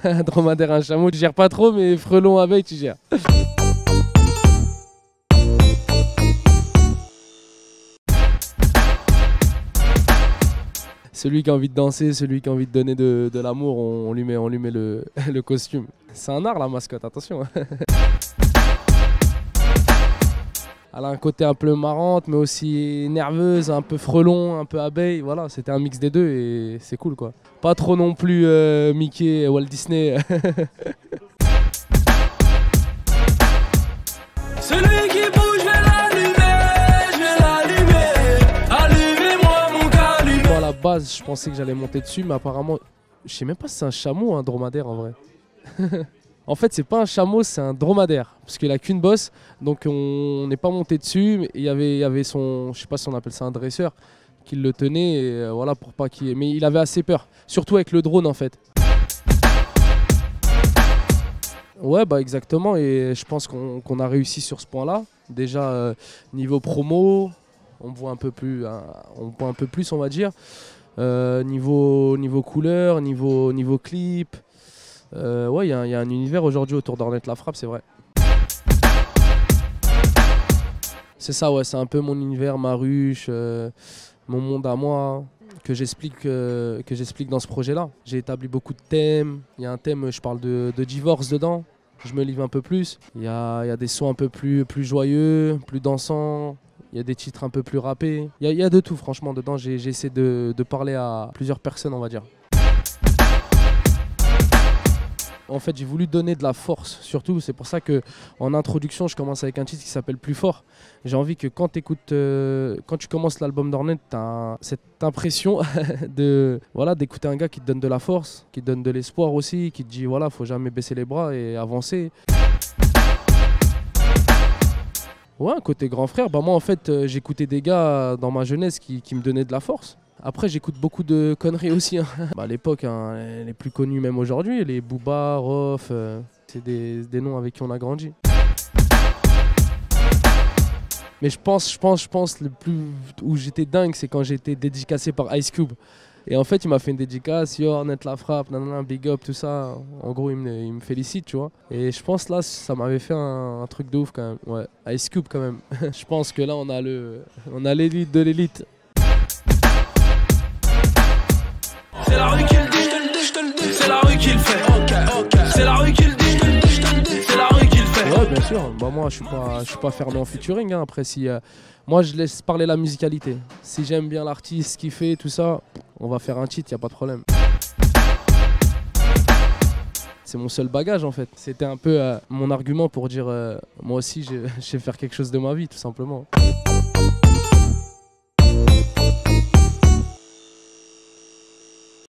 Un dromadaire, un chameau, tu gères pas trop, mais frelon, abeille, tu gères. Celui qui a envie de danser, celui qui a envie de donner de l'amour, on lui met le costume. C'est un art la mascotte, attention. Elle a un côté un peu marrante, mais aussi nerveuse, un peu frelon, un peu abeille. Voilà, c'était un mix des deux et c'est cool quoi. Pas trop non plus Mickey, Walt Disney. Celui qui bouge, je vais l'allumer, allumez-moi mon calumet. Moi à la base, je pensais que j'allais monter dessus, mais apparemment, je sais même pas si c'est un chameau ou un dromadaire en vrai. En fait, c'est pas un chameau, c'est un dromadaire. Parce qu'il a qu'une bosse, donc on n'est pas monté dessus. Mais il y avait son, je sais pas si on appelle ça un dresseur, qui le tenait, et voilà, pour pas qu'il... Mais il avait assez peur, surtout avec le drone en fait. Ouais, bah exactement, et je pense qu'on a réussi sur ce point-là. Déjà, niveau promo, on voit un peu plus, on va dire. Niveau couleur, niveau clip. Ouais, il y a un univers aujourd'hui autour d'Ornette La Frappe, c'est vrai. C'est ça, ouais, c'est un peu mon univers, ma ruche, mon monde à moi, que j'explique dans ce projet-là. J'ai établi beaucoup de thèmes. Il y a un thème, je parle de divorce dedans. Je me livre un peu plus. Il y a des sons un peu plus joyeux, plus dansants. Il y a des titres un peu plus rappés. Il y a de tout, franchement, dedans. J'ai essayé de parler à plusieurs personnes, on va dire. En fait, j'ai voulu donner de la force, surtout. C'est pour ça qu'en introduction, je commence avec un titre qui s'appelle Plus fort. J'ai envie que quand tu commences l'album d'Ornette, tu as cette impression d'écouter un gars qui te donne de la force, qui te donne de l'espoir aussi, qui te dit voilà, faut jamais baisser les bras et avancer. Ouais, côté grand frère, bah moi en fait, j'écoutais des gars dans ma jeunesse qui me donnaient de la force. Après, j'écoute beaucoup de conneries aussi. Hein. Bah, à l'époque, hein, les plus connus même aujourd'hui, les Booba, Rof, c'est des noms avec qui on a grandi. Mais je pense le plus où j'étais dingue, c'est quand j'ai été dédicacé par Ice Cube. Et en fait, il m'a fait une dédicace, yo, Ornette La Frappe, nanana, big up, tout ça. En gros, il me félicite, tu vois. Et je pense là, ça m'avait fait un truc de ouf quand même. Ouais, Ice Cube quand même. Je pense que là, on a l'élite de l'élite. C'est la rue qui le dit, je te le dis, c'est la rue qui le fait. C'est la rue qui le dit, je te le dis, c'est la rue qui le fait. Ouais, bien sûr. Bah, moi, je suis pas fermé en featuring. Hein. Après, moi, je laisse parler la musicalité. Si j'aime bien l'artiste, ce qu'il fait, tout ça, on va faire un titre, y a pas de problème. C'est mon seul bagage en fait. C'était un peu mon argument pour dire moi aussi, je vais faire quelque chose de ma vie, tout simplement.